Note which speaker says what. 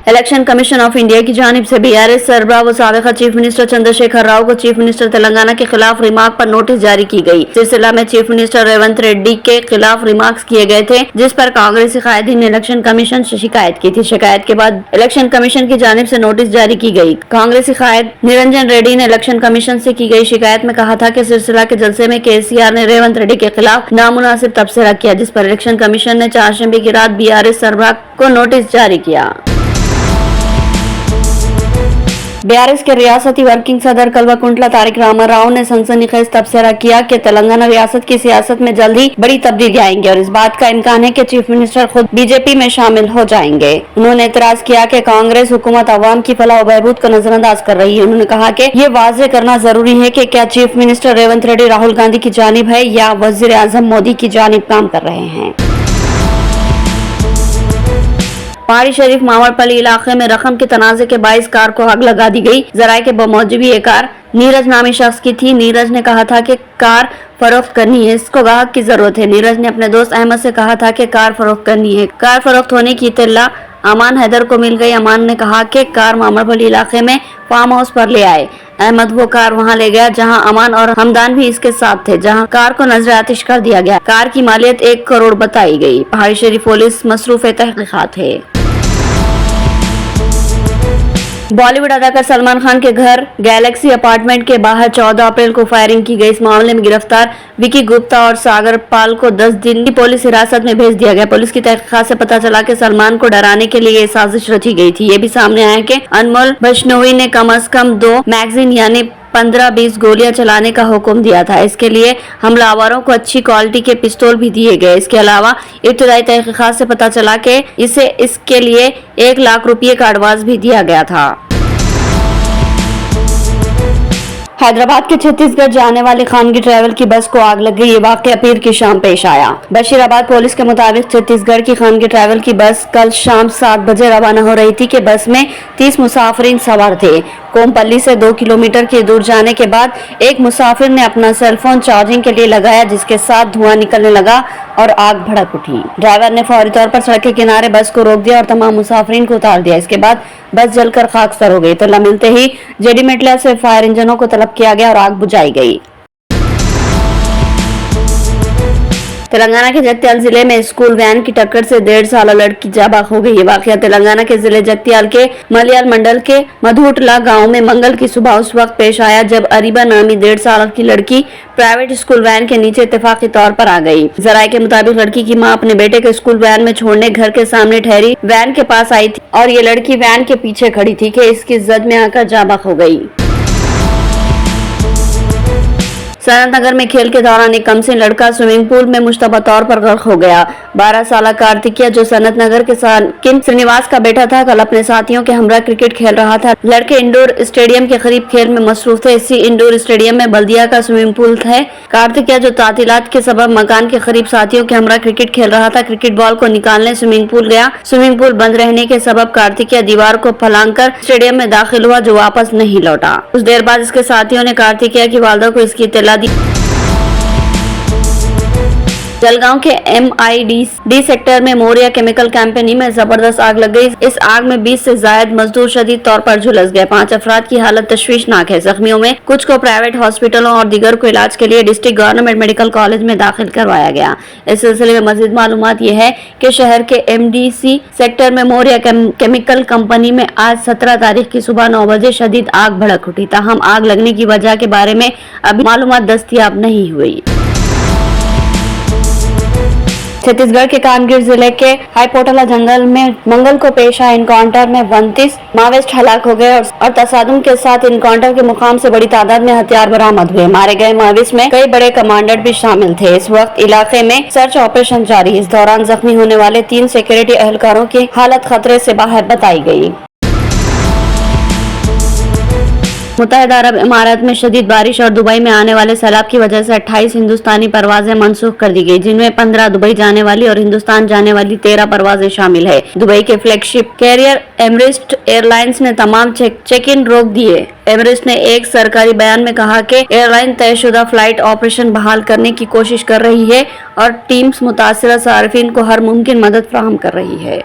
Speaker 1: Election commission of India की जानिब से बीआरएस सरबराह व साबिक़ा चीफ मिनिस्टर चंद्रशेखर राव को चीफ मिनिस्टर तेलंगाना के खिलाफ रिमार्क पर नोटिस जारी की गई। सिलसिला में चीफ मिनिस्टर रेवंत रेड्डी के खिलाफ रिमार्क्स किए गए थे, जिस पर कांग्रेसी कायदीन ने इलेक्शन कमीशन से शिकायत की थी। शिकायत के बाद इलेक्शन कमीशन की जानिब से नोटिस जारी की गई। कांग्रेसी कायद निरंजन रेड्डी ने इलेक्शन कमीशन से की गई शिकायत में कहा था कि सिलसिला के जलसे में केसीआर ने रेवंत रेड्डी के खिलाफ नामुनासिब तबसरा किया, जिस पर इलेक्शन कमीशन ने चारशंबे की रात बीआरएस सरबराह को नोटिस जारी किया। बीआरएस के रियासती वर्किंग सदर कल्वकुंटला तारिक रामाराव ने सनसनीखेज तबसरा किया कि तेलंगाना रियासत की सियासत में जल्द ही बड़ी तब्दीली आएंगे और इस बात का इम्कान है कि चीफ मिनिस्टर खुद बीजेपी में शामिल हो जाएंगे। उन्होंने एतराज किया कि कांग्रेस हुकूमत अवाम की फलाह व बहबूद को नजरअंदाज कर रही है। उन्होंने कहा कि ये वाज़ेह करना जरूरी है कि क्या चीफ मिनिस्टर रेवंत रेड्डी राहुल गांधी की जानिब है या वजीर आजम मोदी की जानिब काम कर रहे हैं। पहाड़ी शरीफ मावड़पल्ली इलाके में रकम के तनाजे के बाइस कार को आग लगा दी गई। जराये के बमौजूदगी ये कार नीरज नामी शख्स की थी। नीरज ने कहा था कि कार फरोख्त करनी है, इसको ग्राहक की जरूरत है। नीरज ने अपने दोस्त अहमद से कहा था कि कार फरोख्त करनी है। कार फरोख्त होने की इत्तला अमान हैदर को मिल गई। अमान ने कहा कि कार मावड़पल्ली इलाके में फार्म हाउस पर ले आए। अहमद वो कार वहां ले गया जहां अमान और हमदान भी इसके साथ थे, जहां कार को नजर आतिश कर दिया गया। कार की मालियत 1 करोड़ बताई गई। पहाड़ी शरीफ पुलिस मसरूफ तहकीकात है। बॉलीवुड अदाकार सलमान खान के घर गैलेक्सी अपार्टमेंट के बाहर 14 अप्रैल को फायरिंग की गई। इस मामले में गिरफ्तार विकी गुप्ता और सागर पाल को 10 दिन की पुलिस हिरासत में भेज दिया गया। पुलिस की तहकीकात से पता चला कि सलमान को डराने के लिए ये साजिश रची गई थी। ये भी सामने आया कि अनमोल बशनोई ने कम से कम 2 मैगजीन यानी 15-20 गोलियां चलाने का हुक्म दिया था। इसके लिए हमलावरों को अच्छी क्वालिटी के पिस्तौल भी दिए गए। इसके अलावा इब्तदाई तहकीकात से पता चला कि इसे इसके लिए 1 लाख रुपये का एडवांस भी दिया गया था। हैदराबाद के छत्तीसगढ़ जाने वाली खानगी ट्रैवल की बस को आग लग गई। ये वाकया पीर की शाम पेश आया। बशीराबाद पुलिस के मुताबिक छत्तीसगढ़ की खानगी ट्रैवल की बस कल शाम 7 बजे रवाना हो रही थी कि बस में 30 मुसाफिरीन सवार थे। कोमपल्ली से 2 किलोमीटर की दूर जाने के बाद एक मुसाफिर ने अपना सेलफोन चार्जिंग के लिए लगाया, जिसके साथ धुआं निकलने लगा और आग भड़क उठी। ड्राइवर ने फौरी तौर पर सड़क के किनारे बस को रोक दिया और तमाम मुसाफिरीन को उतार दिया। इसके बाद बस जलकर खाकसर हो गई। इत्तला मिलते ही जेडीमेटला से फायर इंजनों को तलब किया गया और आग बुझाई गई। तेलंगाना के जगत्याल जिले में स्कूल वैन की टक्कर से 1.5 साल लड़की जाबाक हो गई। ये वाकया तेलंगाना के जिले जगत्याल के मलयाल मंडल के मधुटला गांव में मंगल की सुबह उस वक्त पेश आया जब अरीबा नामी 1.5 साल की लड़की प्राइवेट स्कूल वैन के नीचे इत्तेफाकी तौर पर आ गई। जराये के मुताबिक लड़की की मां अपने बेटे को स्कूल वैन में छोड़ने घर के सामने ठहरी वैन के पास आई थी और ये लड़की वैन के पीछे खड़ी थी कि इसकी जद में आकर जाबाक हो गई। सनत नगर में खेल के दौरान एक कमसिन लड़का स्विमिंग पूल में मुश्तबा तौर पर गर्क हो गया। 12 साल कार्तिकिया जो सनत नगर के किन श्रीनिवास का बेटा था, कल अपने साथियों के हमरा क्रिकेट खेल रहा था। लड़के इंडोर स्टेडियम के करीब खेल में मसरूफ थे। इसी इंडोर स्टेडियम में बल्दिया का स्विमिंग पूल है। कार्तिकिया जो तातीलात के सबब मकान के करीब साथियों के हमरा क्रिकेट खेल रहा था, क्रिकेट बॉल को निकालने स्विमिंग पूल गया। स्विमिंग पूल बंद रहने के सबब कार्तिकिया दीवार को फलांगकर स्टेडियम में दाखिल हुआ, जो वापस नहीं लौटा। कुछ देर बाद इसके साथियों ने कार्तिकिया की वालदा को इसकी इत्तला दी। जलगांव के MIDC सेक्टर में मोरिया केमिकल कंपनी में जबरदस्त आग लग गई। इस आग में 20 से ज्यादा मजदूर शदीद तौर पर झुलस गए। 5 अफराद की हालत तशवीशनाक है। जख्मियों में कुछ को प्राइवेट हॉस्पिटलों और दीगर को इलाज के लिए डिस्ट्रिक्ट गवर्नमेंट मेडिकल कॉलेज में दाखिल करवाया गया। इस सिलसिले में मजीद मालूमात ये है कि शहर के MDC सेक्टर में मोरिया केमिकल कंपनी में आज 17 तारीख की सुबह 9 बजे शदीद आग भड़क उठी। ताहम आग लगने की वजह के बारे में अभी मालूमात दस्तयाब नहीं हुई। छत्तीसगढ़ के कानगीर जिले के हाईपोटला जंगल में मंगल को पेश आए इनकाउंटर में 29 माओवादी हलाक हो गए और तसादुम के साथ इनकाउंटर के मुकाम से बड़ी तादाद में हथियार बरामद हुए। मारे गए माओवादी में कई बड़े कमांडर भी शामिल थे। इस वक्त इलाके में सर्च ऑपरेशन जारी। इस दौरान जख्मी होने वाले 3 सिक्योरिटी एहलकारों की हालत खतरे से बाहर बताई गई। मुत्तहिदा अरब इमारात में शदीद बारिश और दुबई में आने वाले सैलाब की वजह से 28 हिंदुस्तानी परवाजें मनसूख कर दी गई, जिनमें 15 दुबई जाने वाली और हिंदुस्तान जाने वाली 13 परवाजें शामिल है। दुबई के फ्लैगशिप कैरियर एमरेस्ट एयरलाइंस ने तमाम चेक इन रोक दिए। एमरेस्ट ने एक सरकारी बयान में कहा कि एयरलाइन तयशुदा फ्लाइट ऑपरेशन बहाल करने की कोशिश कर रही है और टीम्स मुतासिरा सार्फिन को हर मुमकिन मदद फराहम कर रही है।